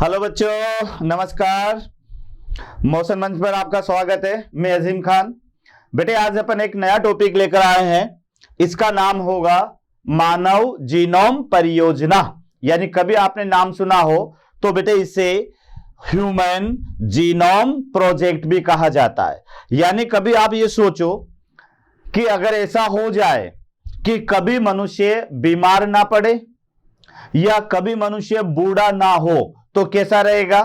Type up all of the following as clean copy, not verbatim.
Hello बच्चों, नमस्कार। Motion मंच पर आपका स्वागत है। मैं अजीम खान। बेटे, आज अपन एक नया टॉपिक लेकर आए हैं। इसका नाम होगा मानव जीनोम परियोजना। यानी कभी आपने नाम सुना हो तो बेटे इसे ह्यूमन जीनोम प्रोजेक्ट भी कहा जाता है। यानी कभी आप ये सोचो कि अगर ऐसा हो जाए कि कभी मनुष्य बीमार ना पड़े या कभी मनुष्य बूढ़ा ना हो तो कैसा रहेगा।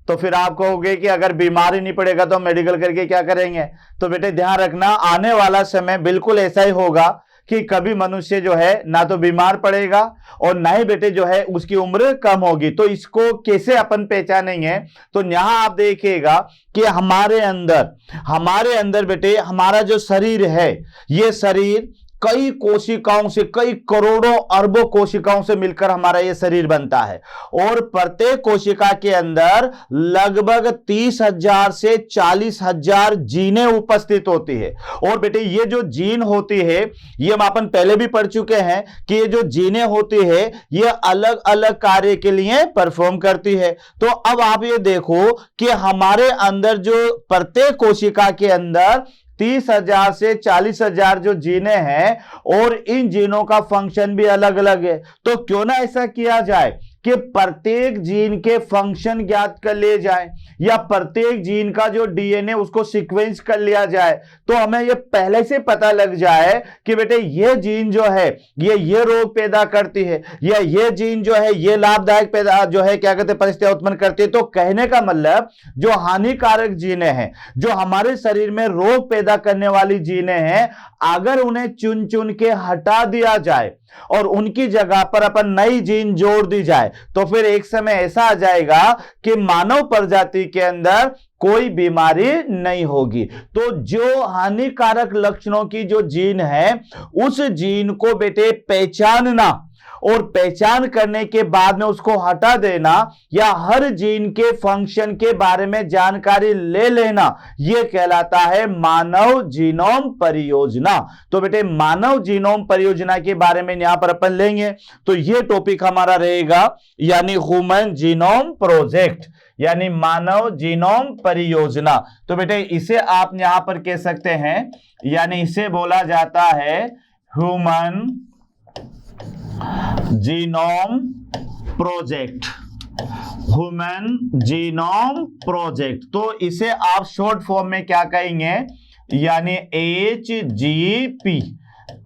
तो फिर आप कहोगे कि अगर बीमार ही नहीं पड़ेगा तो मेडिकल करके क्या करेंगे। तो बेटे ध्यान रखना, आने वाला समय बिल्कुल ऐसा ही होगा कि कभी मनुष्य जो है ना तो बीमार पड़ेगा और ना ही बेटे जो है उसकी उम्र कम होगी। तो इसको कैसे अपन पहचानेंगे। तो यहां आप देखिएगा कि हमारे अंदर बेटे हमारा जो शरीर है, ये शरीर कई कोशिकाओं से, कई करोड़ों अरबों कोशिकाओं से मिलकर हमारा यह शरीर बनता है। और प्रत्येक कोशिका के अंदर लगभग 30,000 से 40,000 जीनें उपस्थित होती है। और बेटे ये जो जीन होती है, ये हम अपन पहले भी पढ़ चुके हैं कि ये जो जीनें होती है ये अलग अलग कार्य के लिए परफॉर्म करती है। तो अब आप ये देखो कि हमारे अंदर जो प्रत्येक कोशिका के अंदर 30,000 से 40,000 जो जीने हैं और इन जीनों का फंक्शन भी अलग अलग है। तो क्यों ना ऐसा किया जाए कि प्रत्येक जीन के फंक्शन ज्ञात कर लिए जाए या प्रत्येक जीन का जो डीएनए उसको सीक्वेंस कर लिया जाए, तो हमें ये पहले से पता लग जाए कि बेटे ये जीन जो है ये रोग पैदा करती है या ये जीन जो है ये लाभदायक पैदा जो है क्या कहते हैं परिस्थितियां उत्पन्न करती है। तो कहने का मतलब जो हानिकारक जीने हैं, जो हमारे शरीर में रोग पैदा करने वाली जीने हैं, अगर उन्हें चुन चुन के हटा दिया जाए और उनकी जगह पर अपन नई जीन जोड़ दी जाए तो फिर एक समय ऐसा आ जाएगा कि मानव प्रजाति के अंदर कोई बीमारी नहीं होगी। तो जो हानिकारक लक्षणों की जो जीन है उस जीन को बेटे पहचानना और पहचान करने के बाद में उसको हटा देना या हर जीन के फंक्शन के बारे में जानकारी ले लेना, यह कहलाता है मानव जीनोम परियोजना। तो बेटे मानव जीनोम परियोजना के बारे में यहां पर अपन लेंगे तो यह टॉपिक हमारा रहेगा यानी ह्यूमन जीनोम प्रोजेक्ट, यानी मानव जीनोम परियोजना। तो बेटे इसे आप यहां पर कह सकते हैं, यानी इसे बोला जाता है human genome project, human genome project. तो इसे आप शॉर्ट फॉर्म में क्या कहेंगे, यानी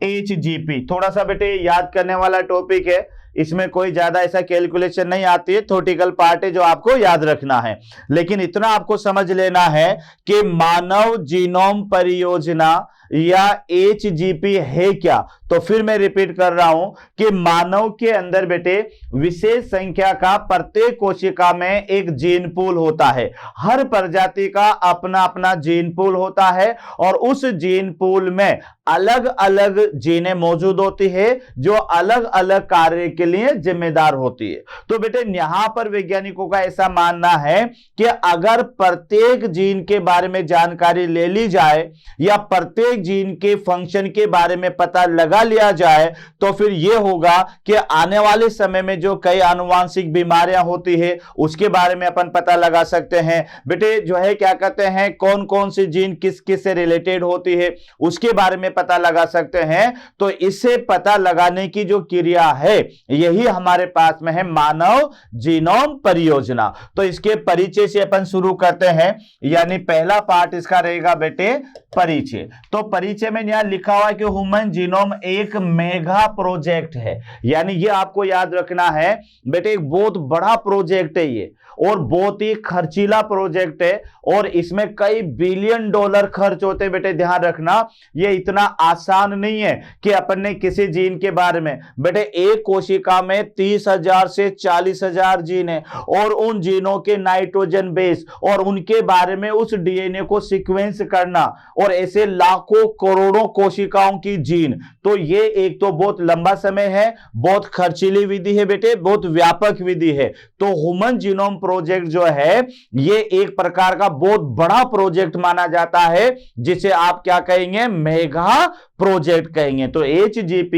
HGP। थोड़ा सा बेटे याद करने वाला टॉपिक है, इसमें कोई ज्यादा ऐसा कैलकुलेशन नहीं आती है, थ्योरेटिकल पार्ट है जो आपको याद रखना है। लेकिन इतना आपको समझ लेना है कि मानव जीनोम परियोजना या HGP है क्या। तो फिर मैं रिपीट कर रहा हूं कि मानव के अंदर बेटे विशेष संख्या का प्रत्येक कोशिका में एक जीन पूल होता है। हर प्रजाति का अपना अपना जीन पूल होता है और उस जीन पूल में अलग अलग जीनें मौजूद होती है जो अलग अलग कार्य के लिए जिम्मेदार होती है। तो बेटे यहां पर वैज्ञानिकों का ऐसा मानना है कि अगर प्रत्येक जीन के बारे में जानकारी ले ली जाए या प्रत्येक जीन के फंक्शन के बारे में पता लगा लिया जाए तो फिर यह होगा कि आने वाले समय में जो कई आनुवांशिक बीमारियां होती है उसके बारे में अपन पता लगा सकते हैं। बेटे जो है क्या कहते हैं कौन कौन सी जीन किस किस से रिलेटेड होती है उसके बारे में पता लगा सकते हैं। तो इससे पता लगाने की जो क्रिया है यही हमारे पास में है मानव जीनोम परियोजना। तो इसके परिचय से अपन शुरू करते हैं, यानी पहला पार्ट इसका रहेगा बेटे परिचय। तो परिचय में यहां लिखा हुआ है कि ह्यूमन जीनोम एक मेगा प्रोजेक्ट है, यानी ये आपको याद रखना है बेटे एक बहुत बड़ा प्रोजेक्ट है ये और बहुत ही खर्चीला प्रोजेक्ट है और इसमें कई बिलियन डॉलर खर्च होते हैं। बेटे ध्यान रखना ये इतना आसान नहीं है कि अपन ने किसी जीन के बारे में, बेटे एक कोशिका में 30,000 से 40,000 जीन है और उन जीनों के नाइट्रोजन बेस और उनके बारे में उस डीएनए को सीक्वेंस करना और ऐसे लाखों करोड़ों कोशिकाओं की जीन, तो ये एक तो बहुत लंबा समय है, बहुत खर्चीली विधि है बेटे, बहुत व्यापक विधि है। तो ह्यूमन जीनोम प्रोजेक्ट जो है ये एक प्रकार का बहुत बड़ा प्रोजेक्ट माना जाता है जिसे आप क्या कहेंगे मेगा प्रोजेक्ट कहेंगे। तो HGP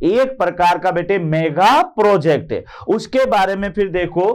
एक प्रकार का बेटे मेगा प्रोजेक्ट है। उसके बारे में फिर देखो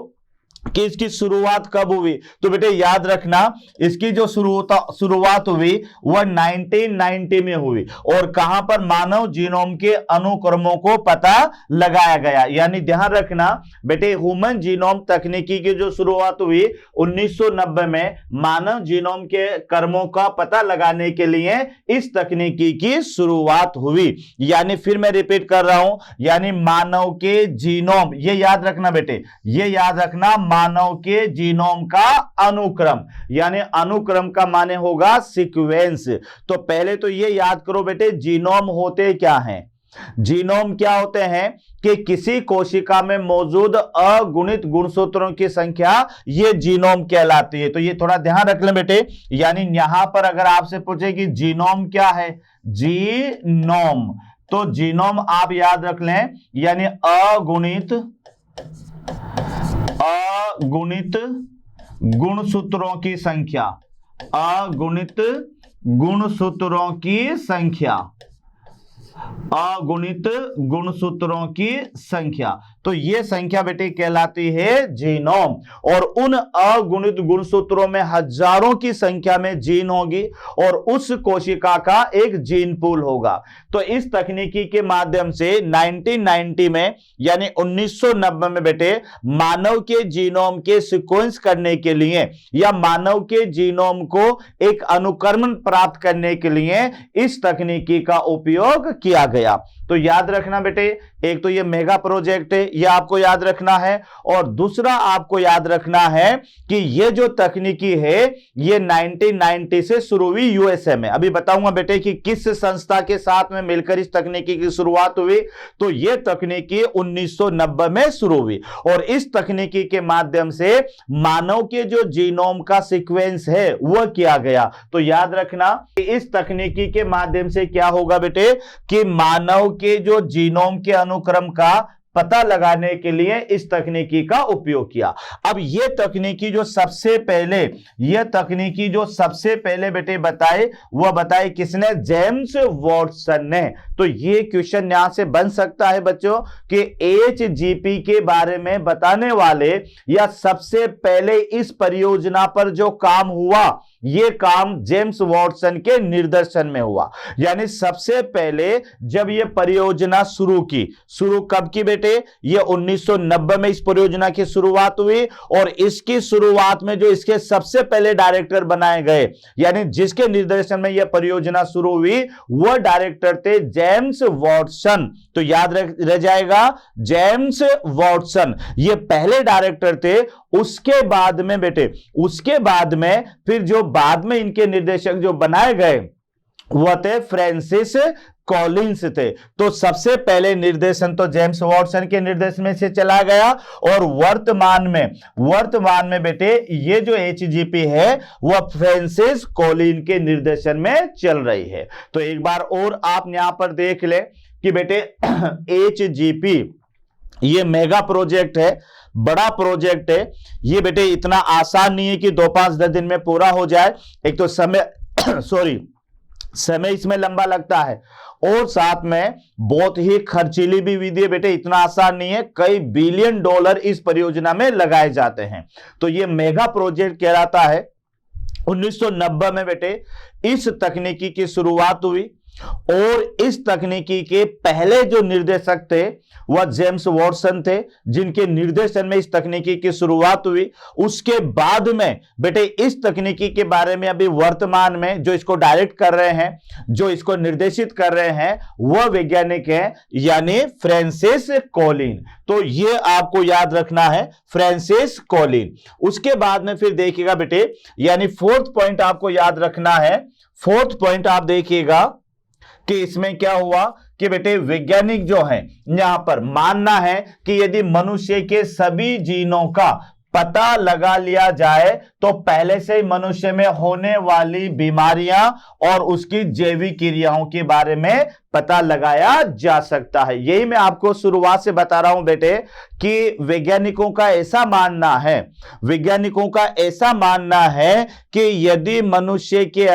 कि इसकी शुरुआत कब हुई, तो बेटे याद रखना इसकी जो शुरुआत हुई वह 1990 में हुई। और कहां पर, मानव जीनोम के अनुक्रमों को पता लगाया गया। यानी ध्यान रखना बेटे, ह्यूमन जीनोम तकनीकी की जो शुरुआत हुई 1990 में, मानव जीनोम के क्रमों का पता लगाने के लिए इस तकनीकी की शुरुआत हुई। यानी फिर मैं रिपीट कर रहा हूं, यानी मानव के जीनोम, ये याद रखना बेटे, ये याद रखना, मानव के जीनोम का अनुक्रम, यानी अनुक्रम का माने होगा सीक्वेंस। तो पहले तो ये याद करो बेटे, जीनोम होते क्या हैं। जीनोम क्या होते हैं कि किसी कोशिका में मौजूद अगुणित गुणसूत्रों की संख्या, ये जीनोम कहलाती है। तो ये थोड़ा ध्यान रख लें बेटे, यानी यहां पर अगर आपसे पूछे कि जीनोम क्या है, जीनोम, तो जीनोम आप याद रख लें, यानी अगुणित गुणसूत्रों की संख्या, अगुणित गुणसूत्रों की संख्या, अगुणित गुणसूत्रों की संख्या। तो ये संख्या बेटे कहलाती है जीनोम। और उन अगुणित गुणसूत्रों में हजारों की संख्या में जीन होगी और उस कोशिका का एक जीन पूल होगा। तो इस तकनीकी के माध्यम से 1990 में, यानी 1990 में बेटे, मानव के जीनोम के सीक्वेंस करने के लिए या मानव के जीनोम को एक अनुक्रमण प्राप्त करने के लिए इस तकनीकी का उपयोग किया गया। तो याद रखना बेटे, एक तो ये मेगा प्रोजेक्ट है, ये आपको याद रखना है। और दूसरा आपको याद रखना है कि ये जो तकनीकी है ये 1990 से शुरू हुई यूएसए में। अभी बताऊंगा बेटे कि किस संस्था के साथ में मिलकर इस तकनीकी की शुरुआत हुई। तो ये तकनीकी 1990 में शुरू हुई और इस तकनीकी के माध्यम से मानव के जो जीनोम का सीक्वेंस है वह किया गया। तो याद रखना कि इस तकनीकी के माध्यम से क्या होगा बेटे, कि मानव के जो जीनोम के अनुक्रम का पता लगाने के लिए इस तकनीकी का उपयोग किया। अब ये तकनीकी जो सबसे पहले बेटे बताए, वह बताए किसने, जेम्स वॉटसन ने। तो ये क्वेश्चन यहां से बन सकता है बच्चों कि HGP के बारे में बताने वाले या सबसे पहले इस परियोजना पर जो काम हुआ, ये काम जेम्स वॉटसन के निर्देशन में हुआ। यानी सबसे पहले जब ये परियोजना शुरू कब की बेटे, ये 1990 में इस परियोजना की शुरुआत हुई। और इसकी शुरुआत में जो इसके सबसे पहले डायरेक्टर बनाए गए, यानी जिसके निर्देशन में यह परियोजना शुरू हुई, वह डायरेक्टर थे जेम्स वॉटसन। तो याद रह जाएगा, जेम्स वॉटसन ये पहले डायरेक्टर थे। उसके बाद में बेटे, उसके बाद में फिर जो बाद में इनके निर्देशक जो बनाए गए वह थे फ्रांसिस कॉलिंस थे। तो सबसे पहले निर्देशन तो जेम्स वॉटसन के निर्देशन में से चला गया और वर्तमान में बेटे ये जो HGP है वह फ्रांसिस कॉलिन के निर्देशन में चल रही है। तो एक बार और आप यहां पर देख ले कि बेटे HGP ये मेगा प्रोजेक्ट है, बड़ा प्रोजेक्ट है। ये बेटे इतना आसान नहीं है कि 2-5-10 दिन में पूरा हो जाए। एक तो समय इसमें लंबा लगता है और साथ में बहुत ही खर्चीली भी विधि है बेटे, इतना आसान नहीं है। कई बिलियन डॉलर इस परियोजना में लगाए जाते हैं। तो ये मेगा प्रोजेक्ट कहलाता है। 1990 में बेटे इस तकनीकी की शुरुआत हुई और इस तकनीकी के पहले जो निर्देशक थे वह जेम्स वॉटसन थे, जिनके निर्देशन में इस तकनीकी की शुरुआत हुई। उसके बाद में बेटे इस तकनीकी के बारे में अभी वर्तमान में जो इसको डायरेक्ट कर रहे हैं, जो इसको निर्देशित कर रहे हैं, वह वैज्ञानिक हैं, यानी फ्रांसिस कॉलिन। तो ये आपको याद रखना है, फ्रांसिस कॉलिन। उसके बाद में फिर देखिएगा बेटे, यानी फोर्थ पॉइंट आपको याद रखना है। फोर्थ पॉइंट आप देखिएगा कि इसमें क्या हुआ कि बेटे वैज्ञानिक जो है यहां पर मानना है कि यदि मनुष्य के सभी जीनों का पता लगा लिया जाए तो पहले से ही मनुष्य में होने वाली बीमारियां और उसकी जैविक क्रियाओं के बारे में पता लगाया जा सकता है। यही मैं आपको शुरुआत से बता रहा हूं बेटे कि वैज्ञानिकों का ऐसा मानना है कि यदि मनुष्य के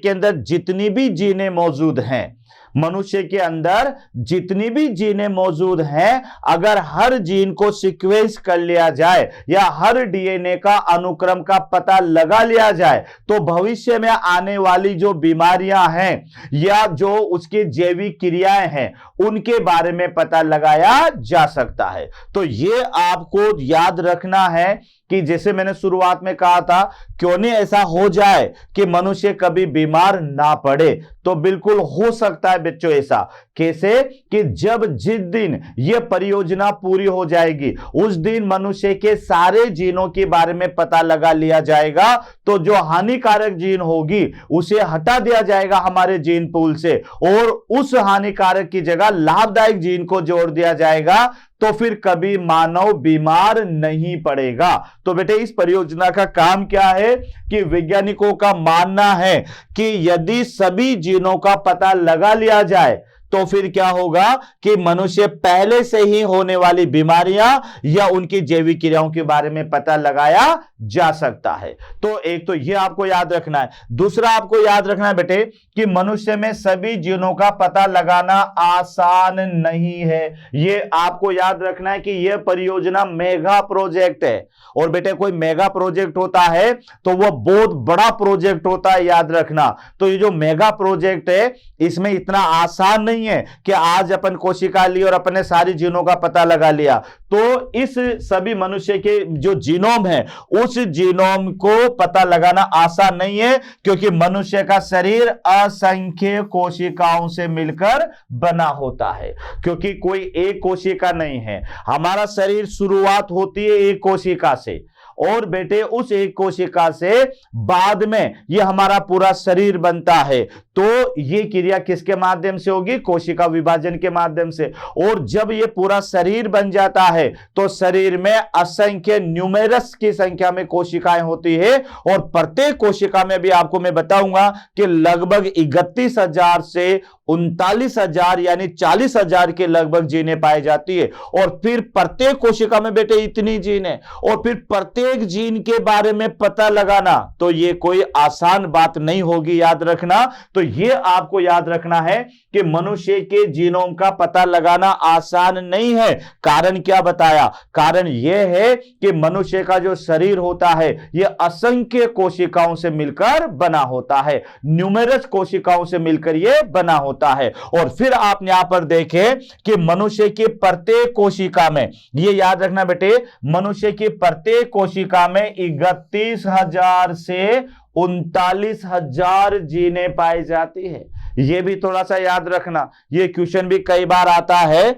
अंदर जितनी भी जीनें मौजूद हैं, मनुष्य के अंदर जितनी भी जीनें मौजूद हैं, अगर हर जीन को सीक्वेंस कर लिया जाए या हर डीएनए का अनुक्रम का पता लगा लिया जाए तो भविष्य में आने वाली जो बीमारियां हैं या जो उसकी जैविक क्रियाएं हैं उनके बारे में पता लगाया जा सकता है। तो ये आपको याद रखना है कि जैसे मैंने शुरुआत में कहा था, क्यों नहीं ऐसा हो जाए कि मनुष्य कभी बीमार ना पड़े। तो बिल्कुल हो सकता है बच्चों ऐसा। कैसे? कि जिस दिन यह परियोजना पूरी हो जाएगी उस दिन मनुष्य के सारे जीनों के बारे में पता लगा लिया जाएगा, तो जो हानिकारक जीन होगी उसे हटा दिया जाएगा हमारे जीन पूल से और उस हानिकारक की जगह लाभदायक जीन को जोड़ दिया जाएगा, तो फिर कभी मानव बीमार नहीं पड़ेगा। तो बेटे इस परियोजना का काम क्या है कि वैज्ञानिकों का मानना है कि यदि सभी जीनों का पता लगा लिया जाए तो फिर क्या होगा कि मनुष्य पहले से ही होने वाली बीमारियां या उनकी जैविक क्रियाओं के बारे में पता लगाया जा सकता है। तो एक तो यह आपको याद रखना है। दूसरा आपको याद रखना है बेटे कि मनुष्य में सभी जीनों का पता लगाना आसान नहीं है। यह आपको याद रखना है कि यह परियोजना मेगा प्रोजेक्ट है और बेटे कोई मेगा प्रोजेक्ट होता है तो वह बहुत बड़ा प्रोजेक्ट होता है, याद रखना। तो ये जो मेगा प्रोजेक्ट है इसमें इतना आसान नहीं है कि आज अपन कोशिका ली और अपने सारी जीनों का पता लगा लिया। तो इस सभी मनुष्य के जो जीनोम है उस जीनोम को पता लगाना आसान नहीं है, क्योंकि मनुष्य का शरीर असंख्य कोशिकाओं से मिलकर बना होता है। क्योंकि कोई एक कोशिका नहीं है, हमारा शरीर शुरुआत होती है एक कोशिका से और बेटे उस एक कोशिका से बाद में यह हमारा पूरा शरीर बनता है। तो यह क्रिया किसके माध्यम से होगी? कोशिका विभाजन के माध्यम से। और जब यह पूरा शरीर बन जाता है तो शरीर में असंख्य न्यूमेरस की संख्या में कोशिकाएं होती है और प्रत्येक कोशिका में भी आपको मैं बताऊंगा कि लगभग 31,000 से 39,000 यानी 40,000 के लगभग जीनें पाई जाती है। और फिर प्रत्येक कोशिका में बेटे इतनी जीन है और फिर प्रत्येक जीन के बारे में पता लगाना तो यह कोई आसान बात नहीं होगी, याद रखना। तो यह आपको याद रखना है कि मनुष्य के जीनोम का पता लगाना आसान नहीं है। कारण क्या बताया? कारण यह है कि मनुष्य का जो शरीर होता है यह असंख्य कोशिकाओं से मिलकर बना होता है, न्यूमेरस कोशिकाओं से मिलकर यह बना होता है। और फिर आप यहां पर देखें कि मनुष्य की प्रत्येक कोशिका में, यह याद रखना बेटे, मनुष्य की प्रत्येक कोशिका में 31,000 से 39,000 जीनें पाई जाती है। यह भी थोड़ा सा याद रखना। यह क्वेश्चन भी कई बार आता है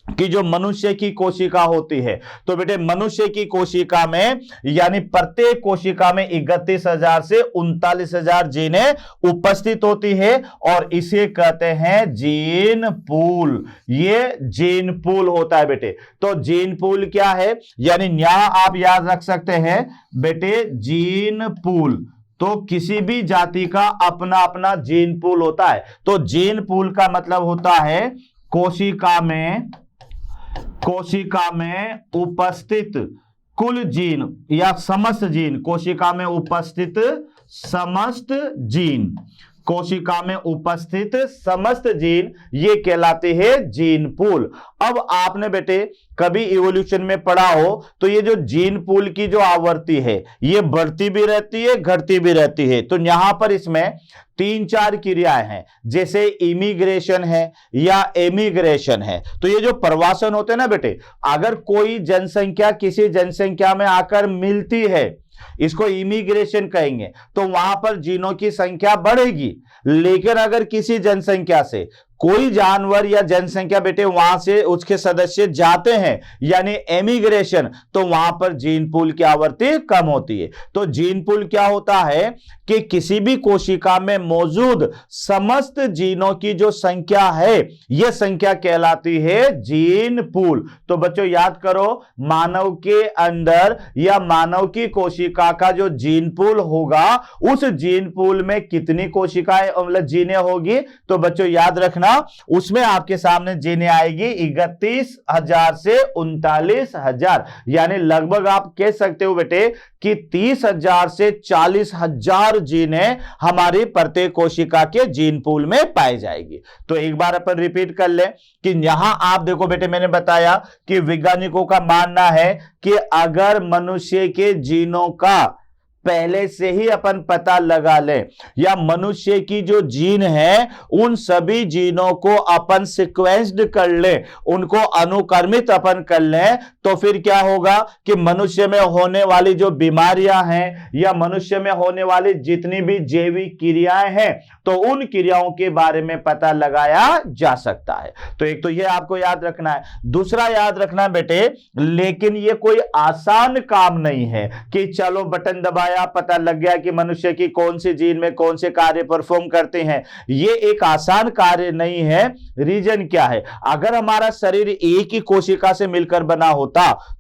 कि जो मनुष्य की कोशिका होती है, तो बेटे मनुष्य की कोशिका में यानी प्रत्येक कोशिका में 31,000 से 39,000 जीनें उपस्थित होती है और इसे कहते हैं जीन पूल। ये जीन पूल होता है बेटे। तो जीन पूल क्या है? यानी यहां आप याद रख सकते हैं बेटे जीन पूल, तो किसी भी जाति का अपना अपना जीन पूल होता है। तो जीन पूल का मतलब होता है कोशिका में उपस्थित कुल जीन या समस्त जीन, कोशिका में उपस्थित समस्त जीन, कोशिका में उपस्थित समस्त जीन, ये कहलाते हैं जीन पूल। अब आपने बेटे कभी इवोल्यूशन में पढ़ा हो तो ये जो जीन पूल की जो आवृत्ति है ये बढ़ती भी रहती है, घटती भी रहती है। तो यहां पर इसमें 3-4 क्रियाएं हैं, जैसे इमिग्रेशन है या एमिग्रेशन है। तो ये जो प्रवासन होते हैं ना बेटे, अगर कोई जनसंख्या किसी जनसंख्या में आकर मिलती है, इसको इमिग्रेशन कहेंगे, तो वहां पर जीनों की संख्या बढ़ेगी। लेकिन अगर किसी जनसंख्या से कोई जानवर या जनसंख्या बेटे वहां से उसके सदस्य जाते हैं यानी एमिग्रेशन, तो वहां पर जीन पूल की आवृत्ति कम होती है। तो जीन पूल क्या होता है कि किसी भी कोशिका में मौजूद समस्त जीनों की जो संख्या है यह संख्या कहलाती है जीन पूल। तो बच्चों याद करो, मानव के अंदर या मानव की कोशिका का जो जीन पूल होगा उस जीन पूल में कितनी कोशिकाएं मतलब जीनें होगी? तो बच्चों याद रखना उसमें आपके सामने जीने आएगी 31,000 से 39,000, यानी लगभग आप कह सकते हो बेटे कि 30,000 से 40,000 जीने हमारी प्रत्येक कोशिका के जीन पूल में पाई जाएगी। तो एक बार अपन रिपीट कर ले कि यहां आप देखो बेटे, मैंने बताया कि वैज्ञानिकों का मानना है कि अगर मनुष्य के जीनों का पहले से ही अपन पता लगा ले, या मनुष्य की जो जीन है उन सभी जीनों को अपन सीक्वेंस्ड कर ले, उनको अनुक्रमित अपन कर ले, तो फिर क्या होगा कि मनुष्य में होने वाली जो बीमारियां हैं या मनुष्य में होने वाली जितनी भी जैविक क्रियाएं हैं, तो उन क्रियाओं के बारे में पता लगाया जा सकता है। तो एक तो ये आपको याद रखना है। दूसरा याद रखना बेटे, लेकिन ये कोई आसान काम नहीं है कि चलो बटन दबाया पता लग गया कि मनुष्य की कौन सी जीन में कौन से कार्य परफॉर्म करते हैं। ये एक आसान कार्य नहीं है। रीजन क्या है? अगर हमारा शरीर एक ही कोशिका से मिलकर बना होता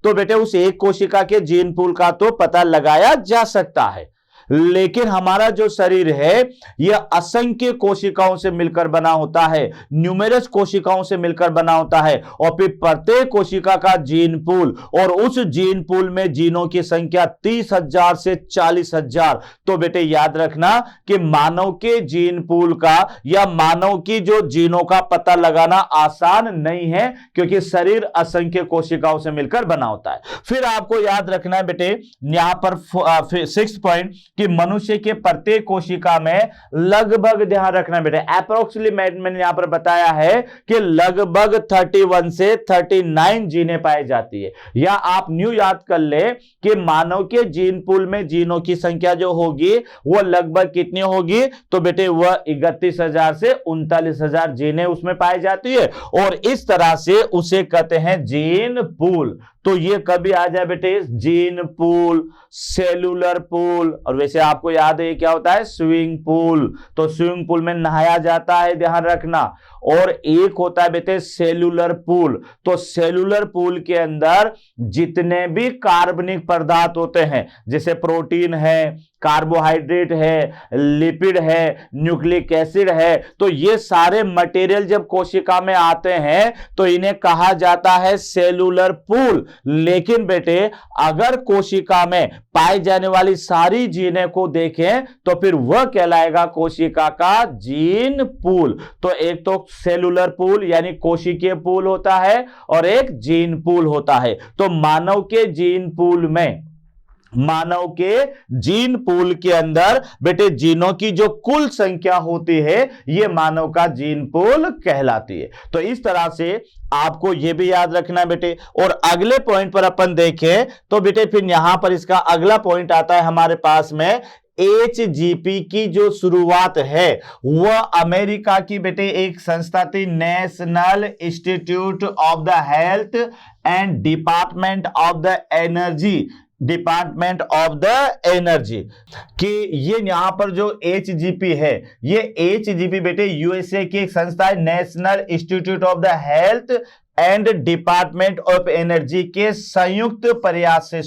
तो बेटे उस एक कोशिका के जीन पूल का तो पता लगाया जा सकता है, लेकिन हमारा जो शरीर है यह असंख्य कोशिकाओं से मिलकर बना होता है, न्यूमेरस कोशिकाओं से मिलकर बना होता है, और फिर प्रत्येक कोशिका का जीन पूल, और उस जीन पूल में जीनों की संख्या 30,000 से 40,000। तो बेटे याद रखना कि मानव के जीन पूल का या मानव की जो जीनों का पता लगाना आसान नहीं है, क्योंकि शरीर असंख्य कोशिकाओं से मिलकर बना होता है। फिर आपको याद रखना है बेटे यहां पर 6 पॉइंट कि मनुष्य के प्रत्येक कोशिका में लगभग, ध्यान रखना बेटे, अप्रोक्सीमेट मैंने यहां पर बताया है कि लगभग 31 से 39 जीने पाई जाती है। या आप न्यू याद कर ले कि मानव के जीन पूल में जीनों की संख्या जो होगी वो लगभग कितनी होगी? तो बेटे वह 31,000 से 39,000 जीने उसमें पाई जाती है, और इस तरह से उसे कहते हैं जीन पूल। तो ये कभी आ जाए बेटे, जीन पूल, सेलुलर पूल, और वैसे आपको याद है क्या होता है? Swimming pool. तो स्विमिंग पूल में नहाया जाता है, ध्यान रखना। और एक होता है बेटे सेलुलर पूल। तो सेलुलर पूल के अंदर जितने भी कार्बनिक पदार्थ होते हैं, जैसे प्रोटीन है, कार्बोहाइड्रेट है, लिपिड है, न्यूक्लिक एसिड है, तो ये सारे मटेरियल जब कोशिका में आते हैं तो इन्हें कहा जाता है सेलुलर पूल। लेकिन बेटे अगर कोशिका में पाई जाने वाली सारी जीनें को देखें तो फिर वह कहलाएगा कोशिका का जीन पूल। तो एक तो सेलुलर पूल यानी कोशिकीय पूल होता है, और एक जीन पूल होता है। तो मानव के जीन पूल के अंदर बेटे जीनों की जो कुल संख्या होती है ये मानव का जीन पूल कहलाती है। तो इस तरह से आपको यह भी याद रखना है बेटे। और अगले पॉइंट पर अपन देखें तो बेटे फिर यहां पर इसका अगला पॉइंट आता है हमारे पास में, HGP की जो शुरुआत है वह अमेरिका की बेटे एक संस्था थी, national institute of the health and department of the energy, कि ये यहां पर जो HGP है, ये HGP बेटे यूएसए की एक संस्था है, national institute of the health and department of energy के संयुक्त प्रयास से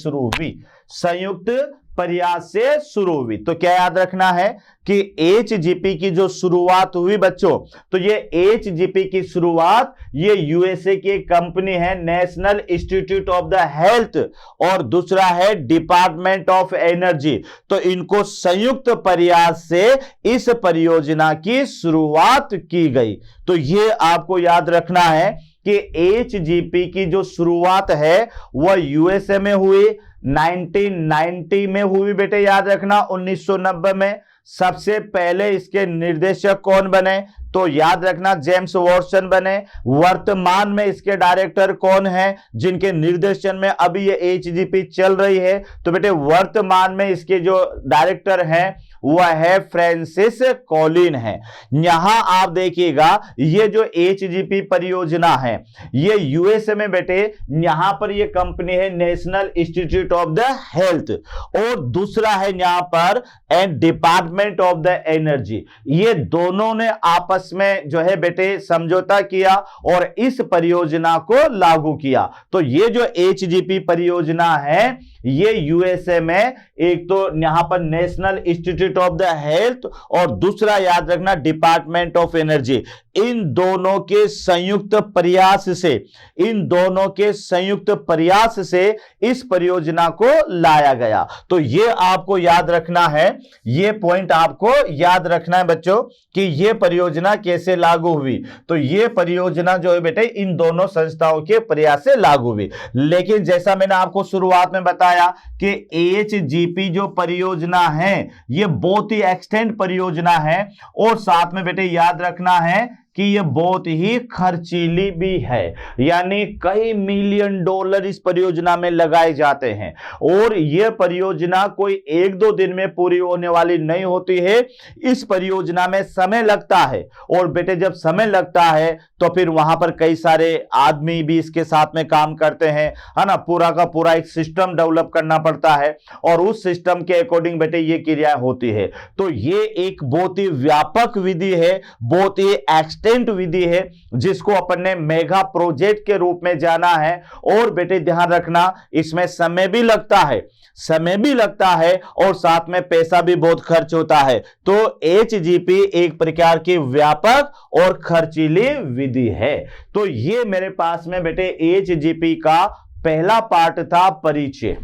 शुरू हुई। तो क्या याद रखना है कि HGP की जो शुरुआत हुई बच्चों, तो ये HGP की शुरुआत ये यूएसए की एक कंपनी है, national institute of the health, और दूसरा है डिपार्टमेंट ऑफ एनर्जी। तो इनको संयुक्त प्रयास से इस परियोजना की शुरुआत की गई। तो ये आपको याद रखना है कि HGP की जो शुरुआत है वह यूएसए में हुई, 1990 में हुई बेटे, याद रखना 1990 में। सबसे पहले इसके निर्देशक कौन बने? तो याद रखना जेम्स वॉटसन बने। वर्तमान में इसके डायरेक्टर कौन हैं जिनके निर्देशन में अभी ये HGP चल रही है? तो बेटे वर्तमान में इसके जो डायरेक्टर हैं वह है फ्रांसिस कॉलिन है। यहां आप देखिएगा ये जो HGP परियोजना है ये यूएसए में बेटे, यहां पर ये कंपनी है national institute of the health, और दूसरा है यहां पर डिपार्टमेंट ऑफ द एनर्जी। ये दोनों ने आपस में जो है बेटे समझौता किया और इस परियोजना को लागू किया। तो ये जो HGP परियोजना है ये यूएसए में एक तो यहां पर national institute of the health और दूसरा याद रखना डिपार्टमेंट ऑफ एनर्जी, इन दोनों के संयुक्त प्रयास से इस परियोजना को लाया गया। तो ये आपको याद रखना है, ये पॉइंट आपको याद रखना है बच्चों कि ये परियोजना कैसे लागू हुई। तो ये परियोजना जो है बेटे इन दोनों संस्थाओं के प्रयास से लागू हुई। लेकिन जैसा मैंने आपको शुरुआत में बताया कि एचजीपी जो परियोजना है ये बहुत ही एक्सटेंड परियोजना है और साथ में बेटे याद रखना है कि यह बहुत ही खर्चीली भी है, यानी कई मिलियन डॉलर इस परियोजना में लगाए जाते हैं और यह परियोजना कोई एक दो दिन में पूरी होने वाली नहीं होती है। इस परियोजना में समय लगता है और बेटे जब समय लगता है तो फिर वहां पर कई सारे आदमी भी इसके साथ में काम करते हैं, है ना। पूरा का पूरा एक सिस्टम डेवलप करना पड़ता है और उस सिस्टम के अकॉर्डिंग बेटे ये क्रिया होती है। तो ये एक बहुत ही व्यापक विधि है, बहुत ही एक्सटेंट विधि है जिसको अपन ने मेगा प्रोजेक्ट के रूप में जाना है। और बेटे ध्यान रखना इसमें समय भी लगता है और साथ में पैसा भी बहुत खर्च होता है। तो एचजीपी एक प्रकार की व्यापक और खर्चीली विधि है। तो ये मेरे पास में बेटे एचजीपी का पहला पार्ट था परिचय।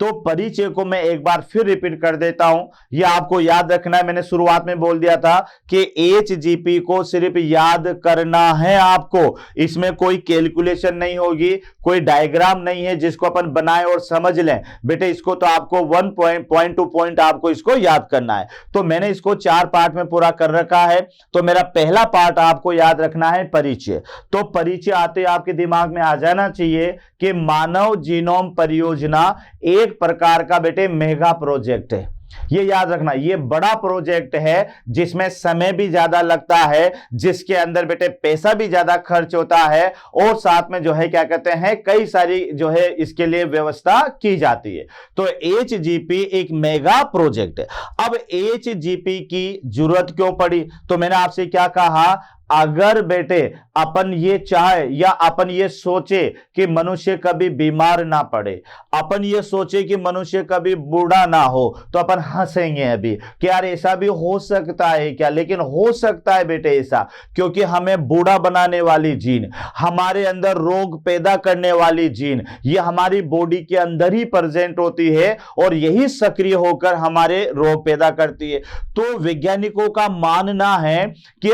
तो परिचय को मैं एक बार फिर रिपीट कर देता हूं, यह आपको याद रखना है। मैंने शुरुआत में बोल दिया था कि एचजीपी को सिर्फ याद करना है आपको, इसमें कोई कैलकुलेशन नहीं होगी, कोई डायग्राम नहीं है जिसको अपन बनाए और समझ लें। बेटे इसको तो आपको पॉइंट टू पॉइंट आपको इसको याद करना है। तो मैंने इसको 4 पार्ट में पूरा कर रखा है। तो मेरा पहला पार्ट आपको याद रखना है परिचय। तो परिचय आते आपके दिमाग में आ जाना चाहिए कि मानव जीनोम परियोजना एक प्रकार का बेटे मेगा प्रोजेक्ट है। ये याद रखना, ये बड़ा प्रोजेक्ट है जिसमें समय भी ज्यादा लगता है, जिसके अंदर बेटे पैसा भी ज्यादा खर्च होता है और साथ में जो है क्या कहते हैं कई सारी जो है इसके लिए व्यवस्था की जाती है। तो एचजीपी एक मेगा प्रोजेक्ट है। अब एचजीपी की जरूरत क्यों पड़ी? तो मैंने आपसे क्या कहा, अगर बेटे अपन ये चाहे या अपन ये सोचे कि मनुष्य कभी बीमार ना पड़े, अपन ये सोचे कि मनुष्य कभी बूढ़ा ना हो, तो अपन हंसेंगे अभी कि यार ऐसा भी हो सकता है क्या? लेकिन हो सकता है बेटे ऐसा, क्योंकि हमें बूढ़ा बनाने वाली जीन, हमारे अंदर रोग पैदा करने वाली जीन, ये हमारी बॉडी के अंदर ही प्रेजेंट होती है और यही सक्रिय होकर हमारे रोग पैदा करती है। तो वैज्ञानिकों का मानना है कि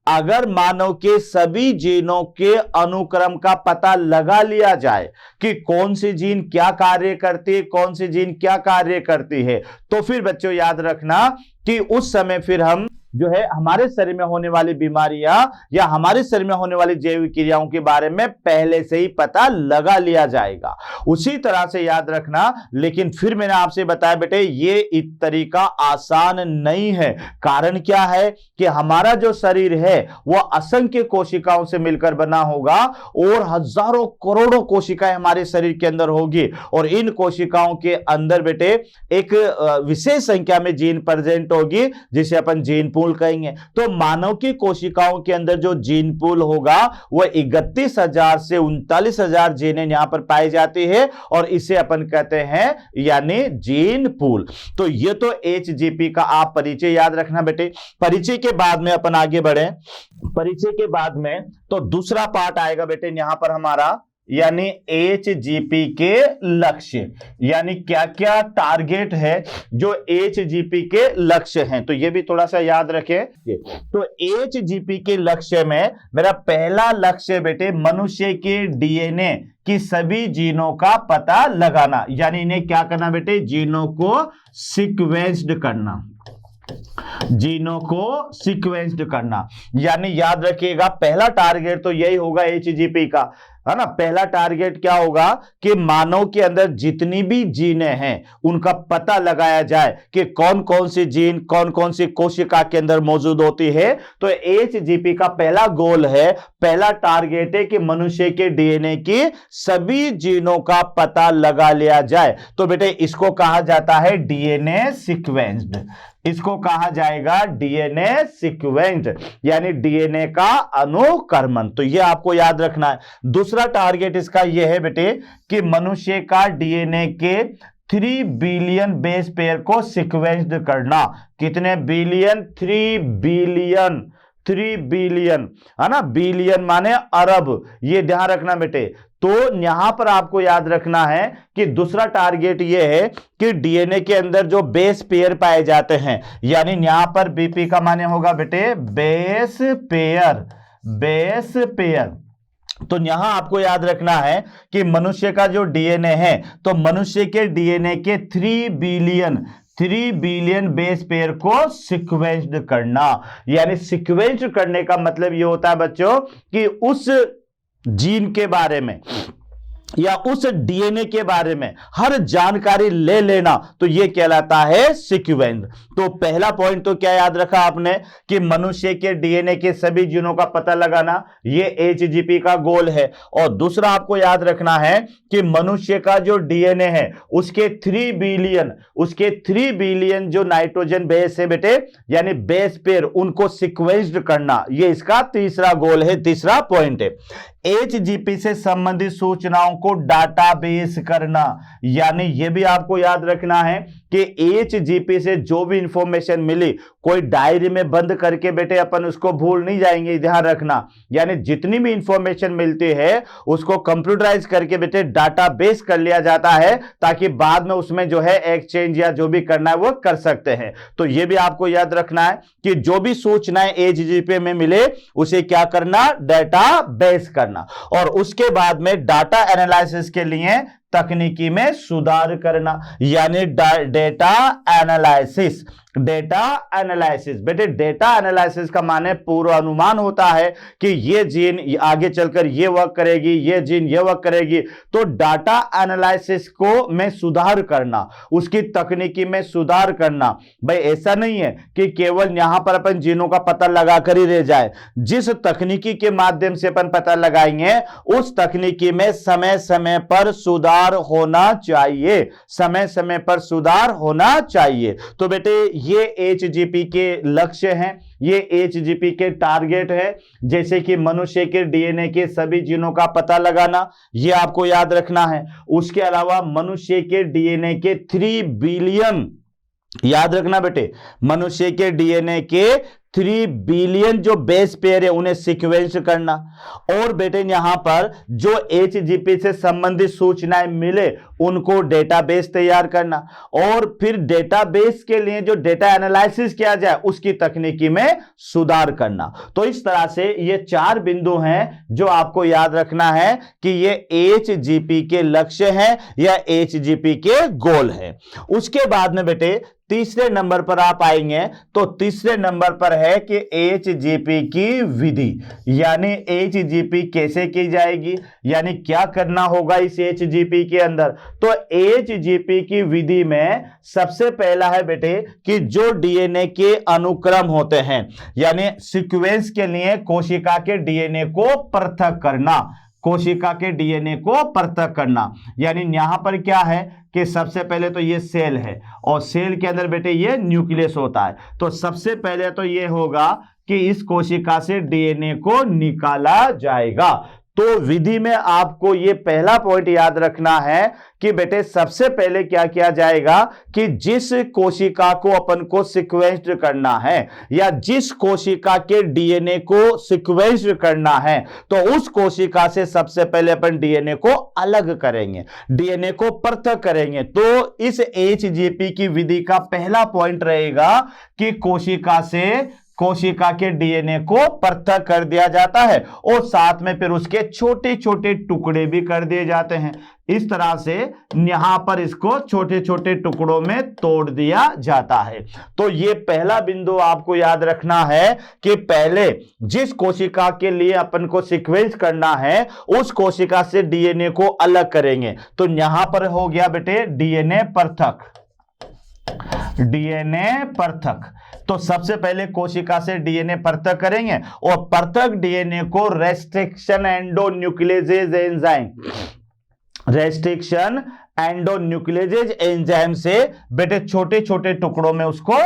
अगर मानव के सभी जीनों के अनुक्रम का पता लगा लिया जाए कि कौन सी जीन क्या कार्य करती है, कौन सी जीन क्या कार्य करती है, तो फिर बच्चों याद रखना कि उस समय फिर हम जो है हमारे शरीर में होने वाली बीमारियां या हमारे शरीर में होने वाली जैविक क्रियाओं के बारे में पहले से ही पता लगा लिया जाएगा। उसी तरह से याद रखना, लेकिन फिर मैंने आपसे बताया बेटे ये एक तरीका आसान नहीं है। कारण क्या है कि हमारा जो शरीर है वह असंख्य कोशिकाओं से मिलकर बना होगा और हजारों करोड़ों कोशिकाएं हमारे शरीर के अंदर होगी और इन कोशिकाओं के अंदर बेटे एक विशेष संख्या में जीन प्रेजेंट होगी जिसे अपन जीन पूल कहेंगे। तो मानव की कोशिकाओं के अंदर जो जीन पूल होगा वह 31,000 से 39,000 जीनें यहां पर पाई जाती है और इसे अपन कहते हैं यानी जीन पूल। तो ये तो एचजीपी का आप परिचय याद रखना बेटे। परिचय के बाद में अपन आगे बढ़े, परिचय के बाद में तो दूसरा पार्ट आएगा बेटे यहां पर हमारा यानी एचजीपी के लक्ष्य, यानी क्या क्या टारगेट है जो एचजीपी के लक्ष्य हैं। तो ये भी थोड़ा सा याद रखें। तो एचजीपी के लक्ष्य में मेरा पहला लक्ष्य बेटे मनुष्य के डीएनए की सभी जीनों का पता लगाना, यानी इन्हें क्या करना बेटे, जीनों को सीक्वेंस्ड करना, जीनों को सीक्वेंस्ड करना। यानी याद रखिएगा पहला टारगेट तो यही होगा एचजीपी का, है ना। पहला टारगेट क्या होगा कि मानव के अंदर जितनी भी जीनें हैं उनका पता लगाया जाए कि कौन कौन सी जीन कौन कौन सी कोशिका के अंदर मौजूद होती है। तो एचजीपी का पहला गोल है, पहला टारगेट है कि मनुष्य के डीएनए की सभी जीनों का पता लगा लिया जाए। तो बेटे इसको कहा जाता है डीएनए सीक्वेंस्ड, इसको कहा जाएगा डीएनए सीक्वेंस्ड यानी डीएनए का अनुक्रमण। तो ये आपको याद रखना है। दूसरा दूसरा टारगेट इसका यह है बेटे कि मनुष्य का डीएनए के 3 बिलियन बेस पेयर को सीक्वेंस्ड करना। कितने बिलियन? 3 बिलियन, है ना, बिलियन माने अरब, ये ध्यान रखना बेटे। तो यहां पर आपको याद रखना है कि दूसरा टारगेट ये है कि डीएनए के अंदर जो बेस पेयर पाए जाते हैं, यानी यहां पर बीपी का माने होगा बेटे बेस पेयर, बेस पेयर। तो यहां आपको याद रखना है कि मनुष्य का जो डीएनए है, तो मनुष्य के डीएनए के 3 बिलियन बेस पेयर को सीक्वेंस्ड करना। यानी सीक्वेंस्ड करने का मतलब यह होता है बच्चों कि उस जीन के बारे में या उस डीएनए के बारे में हर जानकारी ले लेना, तो यह कहलाता है सीक्वेंस। तो पहला पॉइंट तो क्या याद रखा आपने कि मनुष्य के डीएनए के सभी जीनों का पता लगाना, यह एचजीपी का गोल है। और दूसरा आपको याद रखना है कि मनुष्य का जो डीएनए है उसके 3 बिलियन जो नाइट्रोजन बेस है बेटे, यानी बेस पेयर, उनको सीक्वेंस्ड करना, यह इसका तीसरा गोल है, तीसरा पॉइंट है। एचजीपी से संबंधित सूचनाओं को डाटाबेस करना, यानी यह भी आपको याद रखना है कि एचजीपी से जो भी इंफॉर्मेशन मिली, कोई डायरी में बंद करके बेटे अपन उसको भूल नहीं जाएंगे, ध्यान रखना। यानी जितनी भी इंफॉर्मेशन मिलती है उसको कंप्यूटराइज करके बेटे डाटाबेस कर लिया जाता है, ताकि बाद में उसमें जो है एक्सचेंज या जो भी करना है वो कर सकते हैं। तो यह भी आपको याद रखना है कि जो भी सूचनाएं एचजीपी में मिले उसे क्या करना? डाटाबेस करना। और उसके बाद में डाटा एनालिसिस के लिए तकनीकी में सुधार करना, यानी डेटा एनालिसिस। बेटे डेटा एनालिसिस का माने पूर्वानुमान होता है कि ये जीन आगे चलकर ये वर्क करेगी, ये जीन ये वर्क करेगी। तो डाटा एनालिसिस को में सुधार करना, उसकी तकनीकी में सुधार करना। भाई ऐसा नहीं है कि केवल यहां पर अपन जीनों का पता लगाकर ही रह जाए। जिस तकनीकी के माध्यम से अपन पता लगाएंगे उस तकनीकी में समय समय पर सुधार होना चाहिए, समय समय पर सुधार होना चाहिए। तो बेटे ये एचजीपी के लक्ष्य हैं, ये एचजीपी के टारगेट है, जैसे कि मनुष्य के डीएनए के सभी जीनों का पता लगाना, ये आपको याद रखना है। उसके अलावा मनुष्य के डीएनए के 3 बिलियन, याद रखना बेटे, मनुष्य के डीएनए के 3 बिलियन जो बेस पेयर है उन्हें सीक्वेंस करना। और बेटे यहां पर जो एचजीपी से संबंधित सूचनाएं मिले उनको डेटाबेस तैयार करना, और फिर डेटाबेस के लिए जो डेटा एनालिसिस किया जाए उसकी तकनीकी में सुधार करना। तो इस तरह से ये 4 बिंदु हैं जो आपको याद रखना है कि ये एचजीपी के लक्ष्य हैं या एचजीपी के गोल है। उसके बाद में बेटे तीसरे नंबर पर आप आएंगे, तो तीसरे नंबर पर है कि एचजीपी की विधि, यानी एचजीपी कैसे की जाएगी, यानी क्या करना होगा इस एचजीपी के अंदर। तो एचजीपी की विधि में सबसे पहला है बेटे कि जो डीएनए के अनुक्रम होते हैं, यानी सीक्वेंस के लिए कोशिका के डीएनए को पृथक करना, कोशिका के डीएनए को पृथक करना। यानी यहां पर क्या है कि सबसे पहले तो ये सेल है और सेल के अंदर बेटे ये न्यूक्लियस होता है। तो सबसे पहले तो ये होगा कि इस कोशिका से डीएनए को निकाला जाएगा। तो विधि में आपको ये पहला पॉइंट याद रखना है कि बेटे सबसे पहले क्या किया जाएगा कि जिस कोशिका को अपन को सीक्वेंस्ड करना है या जिस कोशिका के डीएनए को सीक्वेंस्ड करना है, तो उस कोशिका से सबसे पहले अपन डीएनए को अलग करेंगे, डीएनए को पृथक करेंगे। तो इस एचजीपी की विधि का पहला पॉइंट रहेगा कि कोशिका के डीएनए को पृथक कर दिया जाता है और साथ में फिर उसके छोटे छोटे टुकड़े भी कर दिए जाते हैं। इस तरह से यहां पर इसको छोटे छोटे टुकड़ों में तोड़ दिया जाता है। तो ये पहला बिंदु आपको याद रखना है कि पहले जिस कोशिका के लिए अपन को सीक्वेंस करना है उस कोशिका से डीएनए को अलग करेंगे। तो यहां पर हो गया बेटे डीएनए पृथक, डीएनए पृथक। तो सबसे पहले कोशिका से डीएनए पृथक करेंगे और पृथक डीएनए को रेस्ट्रिक्शन एंडोन्यूक्लियेज एंजाइम, रेस्ट्रिक्शन एंडोन्यूक्लियेज एंजाइम से बेटे छोटे छोटे टुकड़ों में उसको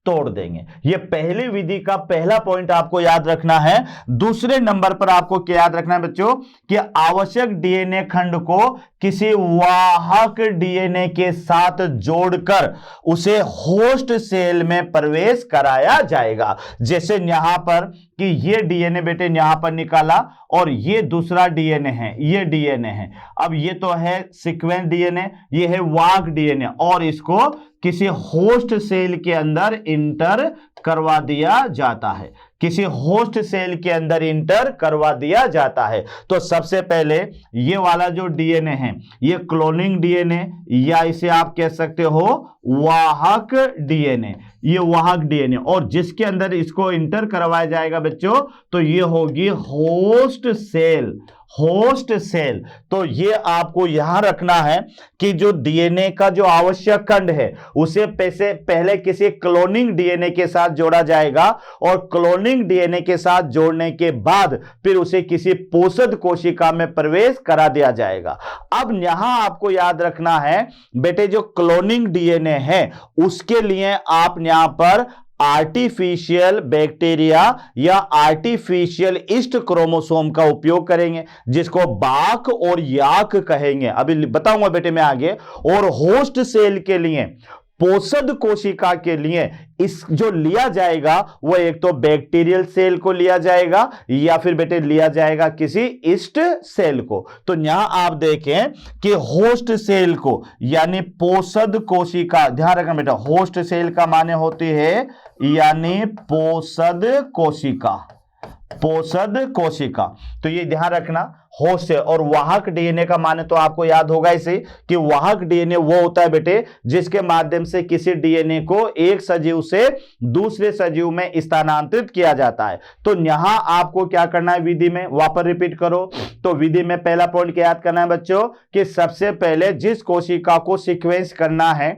तोड़ देंगे। ये पहली विधि का पहला पॉइंट आपको याद रखना है। दूसरे नंबर पर आपको क्या याद रखना है बच्चों कि आवश्यक डीएनए खंड को किसी वाहक डीएनए के साथ जोड़कर उसे होस्ट सेल में प्रवेश कराया जाएगा। जैसे यहां पर कि ये डीएनए बेटे यहां पर निकाला और ये दूसरा डीएनए है, ये डीएनए है। अब ये तो है सीक्वेंस डीएनए, ये है वाहक डीएनए और इसको किसी होस्ट सेल के अंदर इंटर करवा दिया जाता है, किसी होस्ट सेल के अंदर इंटर करवा दिया जाता है। तो सबसे पहले ये वाला जो डीएनए है ये क्लोनिंग डीएनए या इसे आप कह सकते हो वाहक डीएनए, ये वाहक डीएनए और जिसके अंदर इसको इंटर करवाया जाएगा बच्चों तो ये होगी होस्ट सेल, होस्ट सेल। तो ये आपको यहां रखना है कि जो डीएनए का जो आवश्यक खंड है उसे पहले किसी क्लोनिंग डीएनए के साथ जोड़ा जाएगा और क्लोनिंग डीएनए के साथ जोड़ने के बाद फिर उसे किसी पोषक कोशिका में प्रवेश करा दिया जाएगा। अब यहां आपको याद रखना है बेटे जो क्लोनिंग डीएनए है उसके लिए आप यहां पर आर्टिफिशियल बैक्टीरिया या आर्टिफिशियल ईस्ट क्रोमोसोम का उपयोग करेंगे जिसको बाक और याक कहेंगे, अभी बताऊंगा बेटे मैं आगे। और होस्ट सेल के लिए पोषक कोशिका के लिए इस जो लिया जाएगा वो एक तो बैक्टीरियल सेल को लिया जाएगा या फिर बेटे लिया जाएगा किसी ईस्ट सेल को। तो यहां आप देखें कि होस्ट सेल को यानी पोषक कोशिका, ध्यान रखना बेटा होस्ट सेल का माने होती है यानी पोषक कोशिका, पोषक कोशिका। तो ये ध्यान रखना होस्ट है। और वाहक डीएनए का माने तो आपको याद होगा इसे कि वाहक डीएनए वो होता है बेटे जिसके माध्यम से किसी डीएनए को एक सजीव से दूसरे सजीव में स्थानांतरित किया जाता है। तो यहां आपको क्या करना है विधि में, वापस रिपीट करो। तो विधि में पहला पॉइंट क्या याद करना है बच्चों कि सबसे पहले जिस कोशिका को सीक्वेंस करना है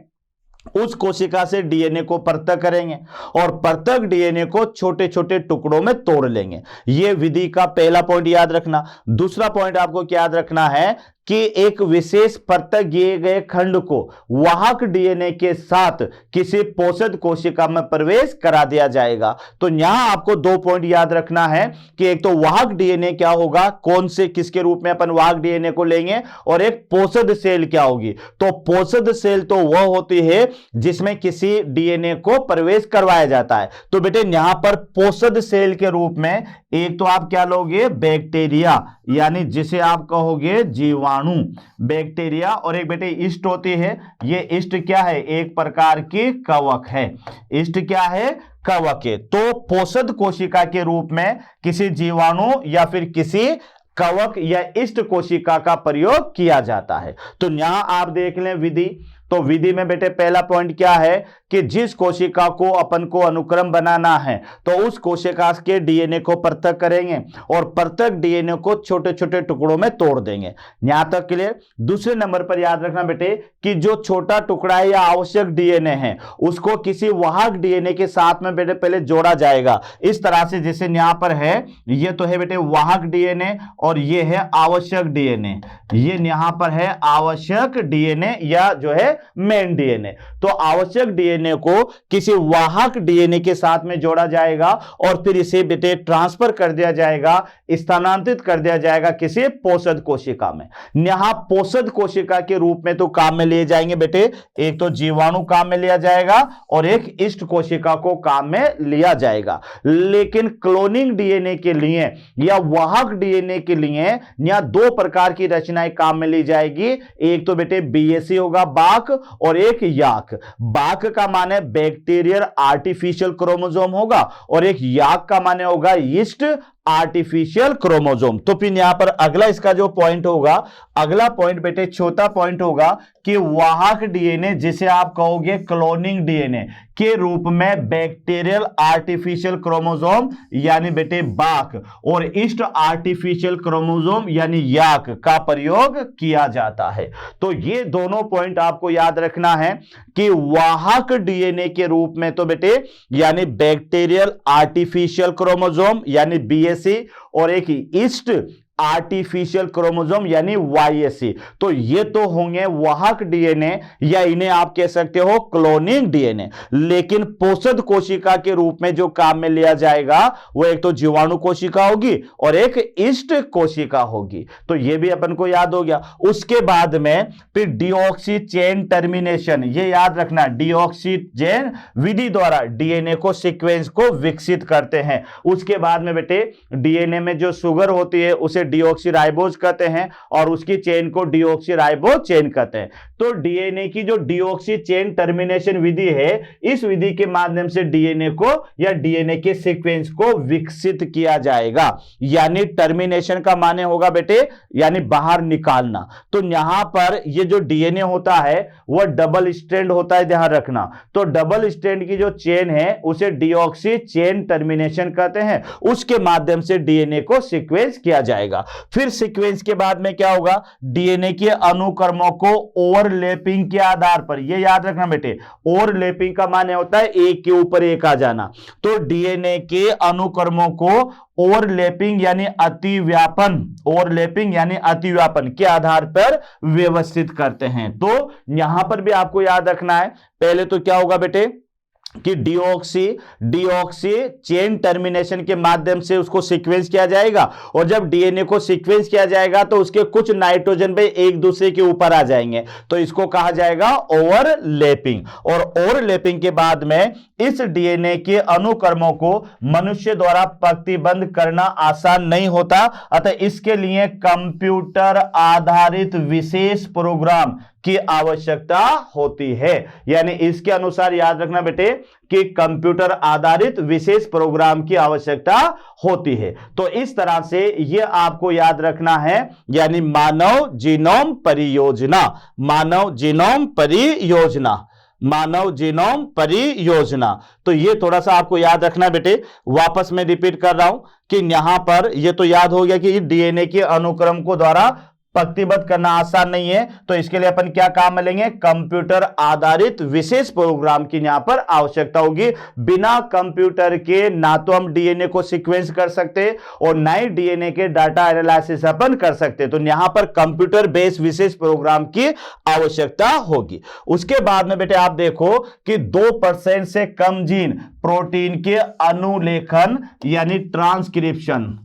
उस कोशिका से डीएनए को पृथक करेंगे और पृथक डीएनए को छोटे छोटे टुकड़ों में तोड़ लेंगे। यह विधि का पहला पॉइंट याद रखना। दूसरा पॉइंट आपको क्या याद रखना है कि एक विशेष पृथक किए गए खंड को वाहक डीएनए के साथ किसी पोषक कोशिका में प्रवेश करा दिया जाएगा। तो यहां आपको दो पॉइंट याद रखना है कि एक तो वाहक डीएनए क्या होगा, कौन से किसके रूप में अपन वाहक डीएनए को लेंगे, और एक पोषक सेल क्या होगी। तो पोषक सेल तो वह होती है जिसमें किसी डीएनए को प्रवेश करवाया जाता है। तो बेटे यहां पर पोषक सेल के रूप में एक तो आप क्या लोगे बैक्टीरिया यानी जिसे आप कहोगे जीवाणु बैक्टीरिया, और एक बेटे ईस्ट होती है। ये ईस्ट क्या है, एक प्रकार की कवक है। ईस्ट क्या है, कवक है। तो पोषक कोशिका के रूप में किसी जीवाणु या फिर किसी कवक या ईस्ट कोशिका का प्रयोग किया जाता है। तो यहां आप देख लें विधि। तो विधि में बेटे पहला पॉइंट क्या है कि जिस कोशिका को अपन को अनुक्रम बनाना है तो उस कोशिका के डीएनए को पृथक करेंगे और पृथक डीएनए को छोटे छोटे टुकड़ों में तोड़ देंगे। यहां तक क्लियर। दूसरे नंबर पर याद रखना बेटे कि जो छोटा टुकड़ा है या आवश्यक डीएनए है उसको किसी वाहक डीएनए के साथ में बेटे पहले जोड़ा जाएगा। इस तरह से जैसे यहां पर है, ये तो है बेटे वाहक डीएनए और ये है आवश्यक डीएनए। ये यहां पर है आवश्यक डीएनए या जो है मेन डीएनए। तो आवश्यक डीएनए को किसी वाहक डीएनए के साथ में जोड़ा जाएगा और फिर इसे बेटे ट्रांसफर कर दिया जाएगा, स्थानांतरित कर दिया जाएगा किसी पोषक कोशिका में। यहां पोषक कोशिका के रूप में तो काम में लिए जाएंगे बेटे, एक तो जीवाणु काम में लिया जाएगा और एक ईस्ट कोशिका को काम में लिया जाएगा। लेकिन क्लोनिंग डीएनए के लिए या वाहक डीएनए के लिए यहां दो प्रकार की रचनाएं काम में ली जाएगी। एक तो बेटे बीएससी होगा बाक और एक याक। बाक का माने बैक्टीरियल आर्टिफिशियल क्रोमोसोम होगा और एक याक का माने होगा ईस्ट आर्टिफिशियल क्रोमोसोम। तो फिर यहां पर अगला इसका जो पॉइंट होगा, अगला पॉइंट बेटे चौथा पॉइंट होगा कि वाहक डीएनए जिसे आप कहोगे क्लोनिंग डीएनए के रूप में बैक्टीरियल आर्टिफिशियल क्रोमोसोम यानी बेटे बाक और ईस्ट आर्टिफिशियल क्रोमोसोम यानी याक का प्रयोग किया जाता है। तो ये दोनों पॉइंट आपको याद रखना है कि वाहक डीएनए के रूप में तो बेटे यानी बैक्टीरियल आर्टिफिशियल क्रोमोसोम यानी बीएससी और एक ईस्ट आर्टिफिशियल क्रोमोसोम यानी YAC। तो ये तो होंगे वाहक डीएनए या इन्हें आप कह सकते हो क्लोनिंग डीएनए। लेकिन पोषक कोशिका के रूप में जो काम में लिया जाएगा वो एक तो जीवाणु कोशिका होगी और एक इष्ट कोशिका होगी। तो ये भी अपन को याद हो गया। उसके बाद में फिर डीऑक्सी चेन टर्मिनेशन, ये याद रखना, डीऑक्सी चेन विधि द्वारा डीएनए को सीक्वेंस को विकसित करते हैं। उसके बाद में बेटे डीएनए में जो शुगर होती है उसे डीऑक्सीराइबोज कहते हैं और उसकी चेन को डीऑक्सीराइबो चेन कहते हैं। तो डीएनए की जो डीऑक्सी चेन टर्मिनेशन विधि है, इस विधि के माध्यम से डीएनए को या डीएनए के सीक्वेंस को विकसित किया जाएगा। यानी टर्मिनेशन का माने होगा बेटे यानी बाहर निकालना। तो यहां पर ये जो डीएनए होता है वह डबल स्ट्रैंड होता है, ध्यान रखना। तो डबल स्ट्रैंड की जो चेन है उसे डीऑक्सी चेन टर्मिनेशन कहते हैं। उसके माध्यम से डीएनए को सीक्वेंस किया जाएगा। फिर सीक्वेंस के बाद में क्या होगा, डीएनए के अनुक्रमों को ओवरलैपिंग के आधार पर, यह याद रखना बेटे, ओवरलैपिंग का माने होता है एक के ऊपर एक आ जाना। तो डीएनए के अनुक्रमों को ओवरलैपिंग यानी अतिव्यापन, ओवरलैपिंग यानी अतिव्यापन के आधार पर व्यवस्थित करते हैं। तो यहां पर भी आपको याद रखना है, पहले तो क्या होगा बेटे कि डीऑक्सी चेन टर्मिनेशन के माध्यम से उसको सीक्वेंस किया जाएगा और जब डीएनए को सीक्वेंस किया जाएगा तो उसके कुछ नाइट्रोजन पे एक दूसरे के ऊपर आ जाएंगे, तो इसको कहा जाएगा ओवरलैपिंग। और ओवरलैपिंग के बाद में इस डीएनए के अनुक्रमों को मनुष्य द्वारा पंक्तिबद्ध करना आसान नहीं होता, अतः इसके लिए कंप्यूटर आधारित विशेष प्रोग्राम की आवश्यकता होती है। यानी इसके अनुसार याद रखना बेटे कि कंप्यूटर आधारित विशेष प्रोग्राम की आवश्यकता होती है। तो इस तरह से यह आपको याद रखना है, यानी मानव जीनोम परियोजना, मानव जीनोम परियोजना, मानव जीनोम परियोजना। तो ये थोड़ा सा आपको याद रखना बेटे, वापस मैं रिपीट कर रहा हूं कि यहां पर ये तो याद हो गया कि डीएनए के अनुक्रम को द्वारा पंक्तिबद्ध करना आसान नहीं है, तो इसके लिए अपन क्या काम में लेंगे, कंप्यूटर आधारित विशेष प्रोग्राम की यहां पर आवश्यकता होगी। बिना कंप्यूटर के ना तो हम डीएनए को सीक्वेंस कर सकते और ना ही डीएनए के डाटा एनालिसिस अपन कर सकते, तो यहां पर कंप्यूटर बेस्ड विशेष प्रोग्राम की आवश्यकता होगी। उसके बाद में बेटे आप देखो कि 2% से कम जीन प्रोटीन के अनुलेखन यानी ट्रांसक्रिप्शन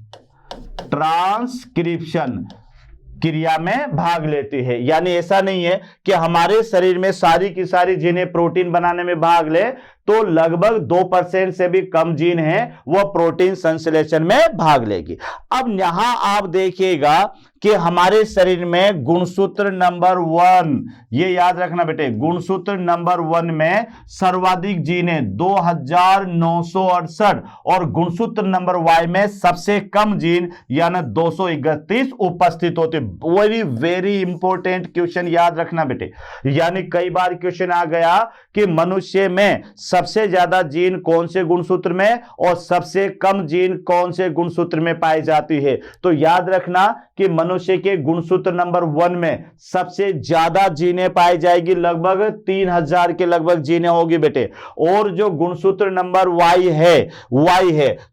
क्रिया में भाग लेती है। यानी ऐसा नहीं है कि हमारे शरीर में सारी की सारी जीनें प्रोटीन बनाने में भाग ले, तो लगभग 2% से भी कम जीन है वह प्रोटीन संश्लेषण में भाग लेगी। अब यहां आप देखिएगा कि हमारे शरीर में गुणसूत्र नंबर 1, ये याद रखना बेटे, गुणसूत्र नंबर 1 में सर्वाधिक जीन है 2968 और गुणसूत्र नंबर Y में सबसे कम जीन यानी 231 उपस्थित होते। वेरी इंपॉर्टेंट क्वेश्चन याद रखना बेटे। यानी कई बार क्वेश्चन आ गया कि मनुष्य में सबसे ज्यादा जीन कौन से गुणसूत्र में और सबसे कम जीन कौन से गुणसूत्र में पाई जाती है। तो याद रखना कि मनुष्य के गुणसूत्र नंबर 1 में सबसे ज्यादा जीनें पाई जाएगी, लगभग 3000 के लगभग जीनें होगी बेटे। और जो गुणसूत्र नंबर Y है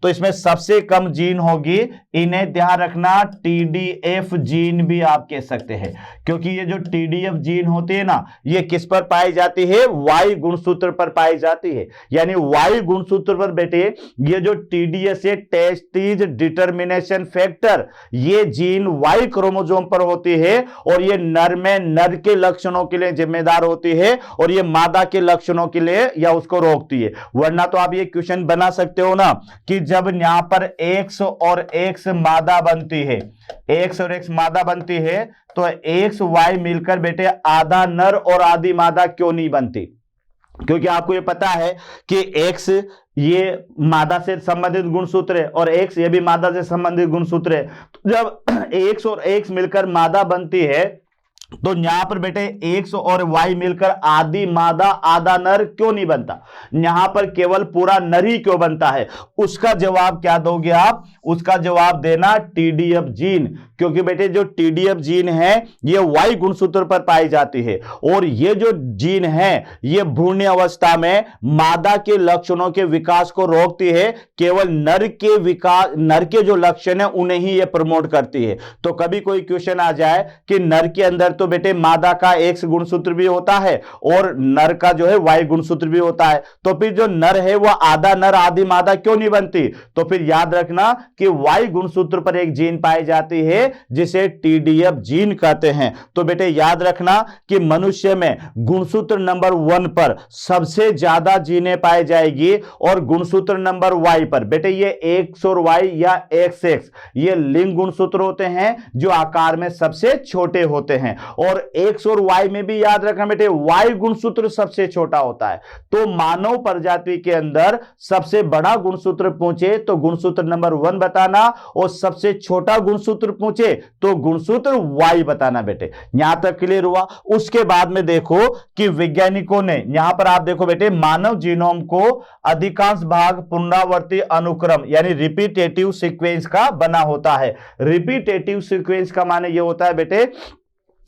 तो इसमें सबसे कम जीन होगी, इन्हें ध्यान रखना TDF जीन भी आप कह सकते हैं, क्योंकि ये जो TDF जीन होती है ना, ये किस पर पाई जाती है, Y गुणसूत्र पर पाई जाती है। यानी Y गुणसूत्र पर बेटे ये जो TDS है, टेस्टीज डिटर्मिनेशन फैक्टर, ये जीन Y क्रोमोसोम पर होती है और ये नर में नर के लक्षणों के लिए जिम्मेदार होती है और ये मादा के लक्षणों के लिए या उसको रोकती है। वरना तो आप ये क्वेश्चन बना सकते हो ना कि जब यहां पर X और X मादा बनती है, X और X मादा बनती है, तो XY मिलकर बेटे आधा नर और आधी मादा क्यों नहीं बनती? क्योंकि आपको ये पता है कि X ये मादा से संबंधित गुणसूत्र है और X ये भी मादा से संबंधित गुणसूत्र है। तो जब X और X मिलकर मादा बनती है तो यहां पर बेटे एक्स और वाई मिलकर आधी मादा आधा नर क्यों नहीं बनता, यहां पर केवल पूरा नर ही क्यों बनता है? उसका जवाब क्या दोगे आप? उसका जवाब देना टीडीएफ जीन, क्योंकि बेटे जो टीडीएफ जीन है ये वाई गुणसूत्र पर पाई जाती है, और ये जो जीन है ये भ्रूण अवस्था में मादा के लक्षणों के विकास को रोकती है, केवल नर के विकास, नर के जो लक्षण है उन्हें ही ये प्रमोट करती है। तो कभी कोई क्वेश्चन आ जाए कि नर के अंदर तो बेटे मादा का एक्स गुणसूत्र भी होता है और नर का जो है वाई गुणसूत्र भी होता है, तो फिर जो नर है वह आधा नर आधी मादा क्यों नहीं बनती? तो फिर याद रखना कि वाई गुणसूत्र पर एक जीन पाई जाती है जिसे टीडीएफ जीन कहते हैं। तो बेटे याद रखना कि मनुष्य में गुणसूत्र नंबर 1 पर सबसे ज्यादा जीनें पाई जाएगी और गुणसूत्र नंबर वाई पर बेटे ये एक्स और वाई या एक्स एक्स ये लिंग गुणसूत्र होते हैं जो आकार में सबसे छोटे होते हैं, और एक्स और वाई में भी याद रखना बेटे वाई गुणसूत्र सबसे छोटा होता है। तो मानव प्रजाति के अंदर सबसे बड़ा गुणसूत्र पूछे तो गुणसूत्र नंबर 1 बताना, और सबसे छोटा गुणसूत्र पूछे तो गुणसूत्र वाई बताना। बेटे यहां तक क्लियर हुआ? उसके बाद में देखो कि वैज्ञानिकों ने यहां पर आप देखो बेटे मानव जीनोम को अधिकांश भाग पुनरावर्ती अनुक्रम यानी रिपीटेटिव सीक्वेंस का बना होता है। रिपीटेटिव सीक्वेंस का माने यह होता है बेटे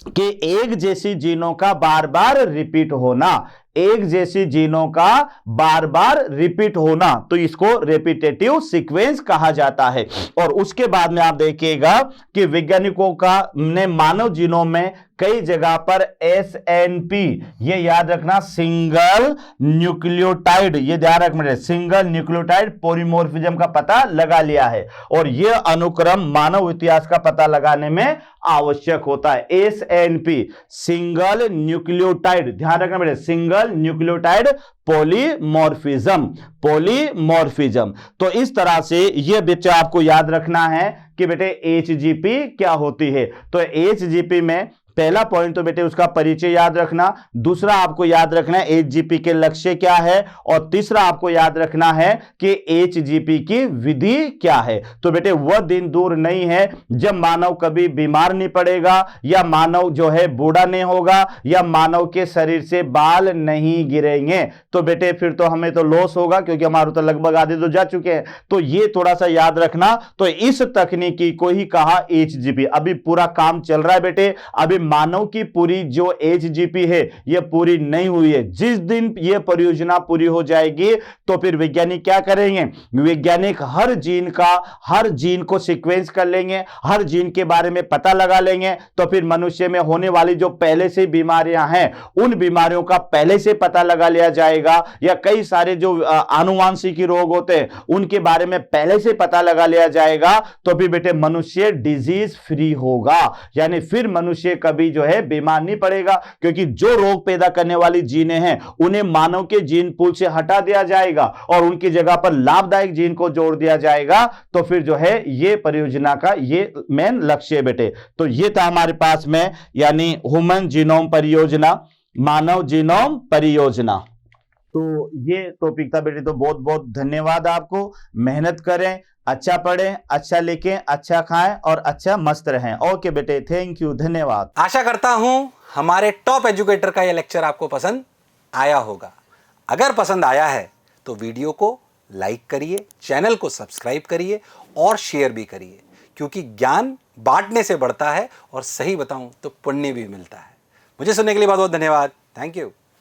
कि एक जैसी जीनों का बार बार रिपीट होना, एक जैसी जीनों का बार बार रिपीट होना, तो इसको रिपीटेटिव सीक्वेंस कहा जाता है। और उसके बाद में आप देखिएगा कि वैज्ञानिकों का ने मानव जीनोम में कई जगह पर SNP, ये याद रखना सिंगल न्यूक्लियोटाइड, ये ध्यान रखना सिंगल न्यूक्लियोटाइड पॉलीमॉर्फिज्म का पता लगा लिया है, और यह अनुक्रम मानव इतिहास का पता लगाने में आवश्यक होता है। SNP सिंगल न्यूक्लियोटाइड, ध्यान रखना बेटे सिंगल न्यूक्लियोटाइड पॉलीमॉर्फिज्म, पॉलीमॉर्फिज्म। तो इस तरह से यह बच्चा आपको याद रखना है कि बेटे HGP क्या होती है। तो HGP में पहला पॉइंट तो बेटे उसका परिचय याद रखना, दूसरा आपको याद रखना है HGP के लक्ष्य क्या है, और तीसरा आपको याद रखना है कि HGP की विधि क्या है। तो बेटे वह दिन दूर नहीं है जब मानव कभी बीमार नहीं पड़ेगा, या मानव जो है बूढ़ा नहीं होगा, या मानव के शरीर से बाल नहीं गिरेंगे। तो बेटे फिर तो हमें तो लॉस होगा, क्योंकि हमारे तो लगभग आधे तो जा चुके हैं। तो ये थोड़ा सा याद रखना। तो इस तकनीकी को ही कहा HGP। अभी पूरा काम चल रहा है बेटे, अभी मानव की पूरी जो HGP है यह पूरी नहीं हुई है। जिस दिन यह परियोजना पूरी हो जाएगी तो फिर वैज्ञानिक क्या करेंगे, वैज्ञानिक हर जीन को सीक्वेंस कर लेंगे, हर जीन के बारे में पता लगा लेंगे। तो फिर मनुष्य में होने वाली जो पहले से बीमारियां हैं उन बीमारियों का पहले से पता लगा लिया जाएगा, या कई सारे जो आनुवांशिक रोग होते हैं उनके बारे में पहले से पता लगा लिया जाएगा। तो फिर बेटे मनुष्य डिजीज फ्री होगा, यानी फिर मनुष्य कभी जो है बीमार नहीं पड़ेगा, क्योंकि जो रोग पैदा करने वाली जीनें हैं उन्हें मानव के जीन पूल से हटा दिया जाएगा और उनकी जगह पर लाभदायक जीन को जोड़ दिया जाएगा। तो फिर जो है ये परियोजना का ये मेन लक्ष्य है बेटे। तो ये था हमारे पास में यानी ह्यूमन जीनोम परियोजना, मानव जीनोम परियोजना। तो ये टॉपिक था बेटे। तो बहुत बहुत धन्यवाद आपको। मेहनत करें, अच्छा पढ़ें, अच्छा लिखें, अच्छा खाएं और अच्छा मस्त रहें। ओके बेटे, थैंक यू, धन्यवाद। आशा करता हूं हमारे टॉप एजुकेटर का यह लेक्चर आपको पसंद आया होगा। अगर पसंद आया है तो वीडियो को लाइक करिए, चैनल को सब्सक्राइब करिए और शेयर भी करिए, क्योंकि ज्ञान बांटने से बढ़ता है और सही बताऊं तो पुण्य भी मिलता है। मुझे सुनने के लिए बहुत बहुत धन्यवाद। Thank you.